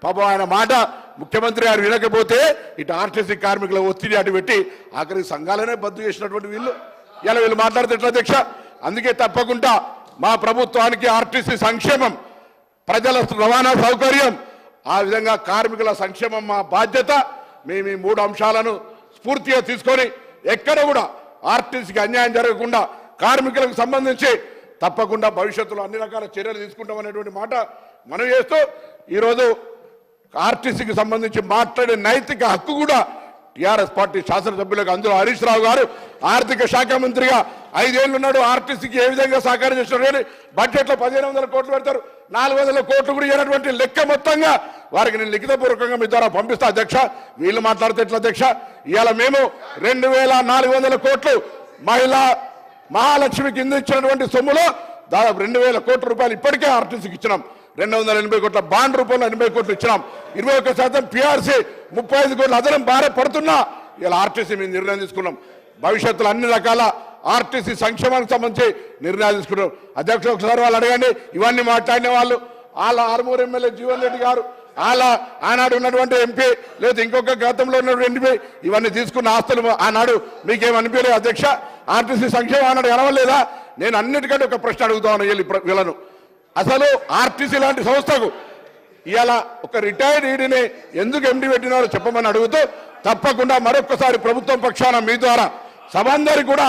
పాపం ఆయన మాట ముఖ్యమంత్రి గారు వినకపోతే ఇటు ఆర్టీసీ కార్మికుల ఒత్తిడి అటు పెట్టి ఆఖరి సంఘాలనే బద్దు చేసినటువంటి వీళ్ళు మాట్లాడితే ఎట్లా అధ్యక్ష? అందుకే తప్పకుండా మా ప్రభుత్వానికి ఆర్టీసీ సంక్షేమం, ప్రజల రవాణా సౌకర్యం, ఆ విధంగా కార్మికుల సంక్షేమం మా బాధ్యత. మేము ఈ 3 అంశాలను స్ఫూర్తిగా తీసుకొని ఎక్కడ కూడా ఆర్టీసీకి అన్యాయం జరగకుండా కార్మికులకు సంబంధించి తప్పకుండా భవిష్యత్తులో అన్ని రకాల చర్యలు తీసుకుంటామనేటువంటి మాట మనం చేస్తూ ఈరోజు ఆర్టీసీకి సంబంధించి మాట్లాడే నైతిక హక్కు కూడా టీఆర్ఎస్ పార్టీ శాసనసభ్యులకు, అందులో హరీష్ రావు గారు ఆర్థిక శాఖ మంత్రిగా 5 ఏళ్ళు ఉన్నాడు. ఆర్టీసీకి ఏ విధంగా సహకారం చేస్తున్నారు కానీ బడ్జెట్లో 1500 కోట్లు పెడతారు, 400 కోట్లు కూడా ఇవ్వనటువంటి లెక్క మొత్తంగా వారికి నేను లిఖితపూర్వకంగా మీ ద్వారా పంపిస్తా అధ్యక్ష. వీళ్ళు మాట్లాడితే ఎట్లా అధ్యక్ష? ఇవాళ మేము 2400 కోట్లు మహాలక్ష్మి కింద ఇచ్చినటువంటి సొమ్ములో దాదాపు 2000 కోట్ల రూపాయలు ఇప్పటికే ఆర్టీసీకి ఇచ్చినాం. 280 కోట్ల బాండ్ రూపంలో 80 కోట్లు ఇచ్చినాం. 21% పిఆర్సీ 35 కోట్ల అదనం భారం పడుతున్నా ఇలా ఆర్టీసీ మేము నిర్ణయం తీసుకున్నాం. భవిష్యత్తులో అన్ని రకాల ఆర్టీసీ సంక్షేమానికి సంబంధించి నిర్ణయాలు తీసుకున్నాం. అధ్యక్షులు ఒకసారి వాళ్ళు అడగండి. ఇవన్నీ మాట్లాడిన వాళ్ళు వాళ్ళ ఆర్మూర్ ఎమ్మెల్యే జీవన్ రెడ్డి గారు, వాళ్ళ ఆనాడు ఉన్నటువంటి ఎంపీ, లేదా ఇంకొక గతంలో ఉన్నటువంటి ఎంపీ, ఇవన్నీ తీసుకున్న ఆస్తులు ఆనాడు మీకేమనిపించలేదు అధ్యక్ష? ఆర్టీసీ సంక్షేమం ఆనాడు ఎనవలేదా? నేను అన్నిటికంటే ఒక ప్రశ్న అడుగుతా ఉన్నాను వీళ్ళను. అసలు ఆర్టీసీ లాంటి సంస్థకు ఇవాళ ఒక రిటైర్డ్ ఈడీని ఎందుకు ఎండి పెట్టినారో చెప్పమని అడుగుతూ తప్పకుండా మరొకసారి ప్రభుత్వం పక్షాన మీ ద్వారా సభందరికి కూడా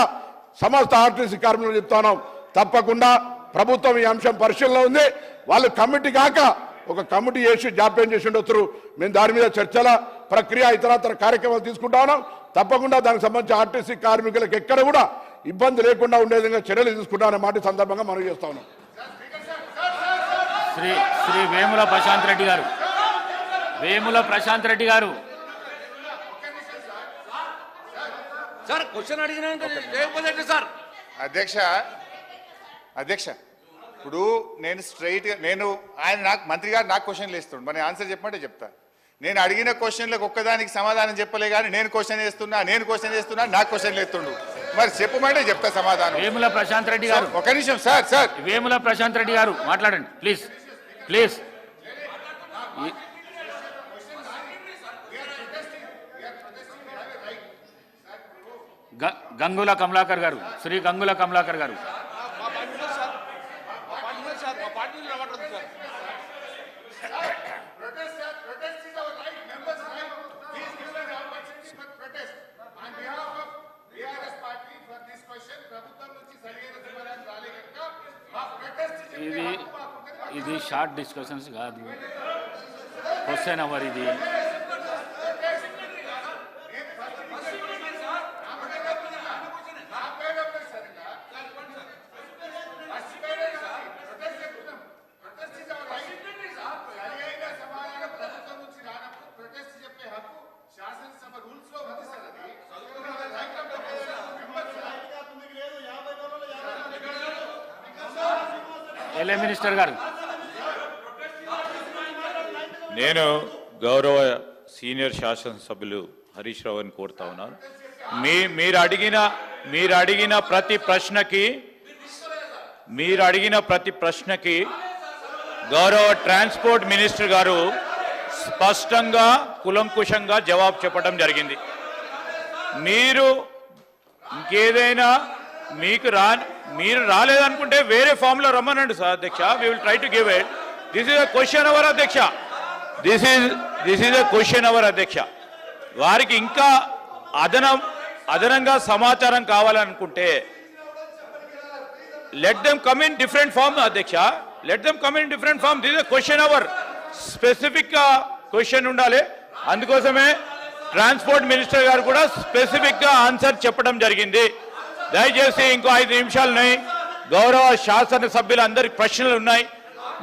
సమస్త ఆర్టీసీ కార్మికులు చెప్తున్నాం, తప్పకుండా ప్రభుత్వం ఈ అంశం పరిశీలన ఉంది. వాళ్ళు కమిటీ కాక ఒక కమిటీ చేసి జాప్యం చేసి ఉండొచ్చు. మేము దాని మీద చర్చల ప్రక్రియ ఇతరతర కార్యక్రమాలు తీసుకుంటా ఉన్నాం. తప్పకుండా దానికి సంబంధించి ఆర్టీసీ కార్మికులకు ఎక్కడ కూడా ఇబ్బంది లేకుండా ఉండే విధంగా చర్యలు తీసుకుంటామనే మాట సందర్భంగా మనం చేస్తా ఉన్నాం. శ్రీ వేముల ప్రశాంత్ రెడ్డి గారు, వేముల ప్రశాంత్ రెడ్డి గారు సార్ క్వశ్చన్ అడిగిన సార్. అధ్యక్ష ఇప్పుడు నేను ఆయన నాకు మంత్రి గారు నాకు క్వశ్చన్లు వేస్తుండు, మరి ఆన్సర్ చెప్పమంటే చెప్తా. నేను అడిగిన క్వశ్చన్లకు ఒక్కదానికి సమాధానం చెప్పలే కానీ నేను క్వశ్చన్ వేస్తున్నా నాకు క్వశ్చన్లు వేస్తుండు, మరి చెప్పమంటే చెప్తా సమాధానం. వేముల ప్రశాంత్ రెడ్డి గారు ఒక నిమిషం సార్ వేముల ప్రశాంత్ రెడ్డి గారు మాట్లాడండి ప్లీజ్. గంగుల కమలాకర్ గారు, శ్రీ గంగుల కమలాకర్ గారు. ఇది షార్ట్ డిస్కషన్స్ కాదు, క్వశ్చన్ అవర్ ఇది. ఎల్ఏ మినిస్టర్ గారు, నేను గౌరవ సీనియర్ శాసనసభ్యులు హరీష్ రావుని కోరుతా ఉన్నాను. మీరు అడిగిన ప్రతి ప్రశ్నకి గౌరవ ట్రాన్స్పోర్ట్ మినిస్టర్ గారు స్పష్టంగా కులంకుశంగా జవాబు చెప్పడం జరిగింది. మీరు ఇంకేదైనా మీరు రాలేదనుకుంటే వేరే ఫామ్లో రమ్మనండి సార్ అధ్యక్ష. We will try to give it. This is a question hour అధ్యక్ష. This is a question hour అధ్యక్ష. వారికి ఇంకా అదనంగా సమాచారం కావాలనుకుంటే let them come in different form అధ్యక్ష. Let them come in different form. This is a question hour. Specific గా question ఉండాలి. అందుకోసమే ట్రాన్స్పోర్ట్ మినిస్టర్ గారు కూడా స్పెసిఫిక్ గా ఆన్సర్ చెప్పడం జరిగింది. దయచేసి ఇంకో 5 నిమిషాలు ఉన్నాయి. గౌరవ శాసనసభ్యులందరికి ప్రశ్నలు ఉన్నాయి.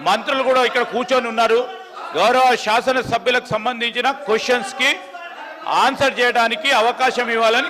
మంత్రులు కూడా ఇక్కడ కూర్చొని ఉన్నారు. గౌరవ శాసనసభ్యులకు సంబంధించిన క్వశ్చన్స్ కి ఆన్సర్ చేయడానికి అవకాశం ఇవ్వాలని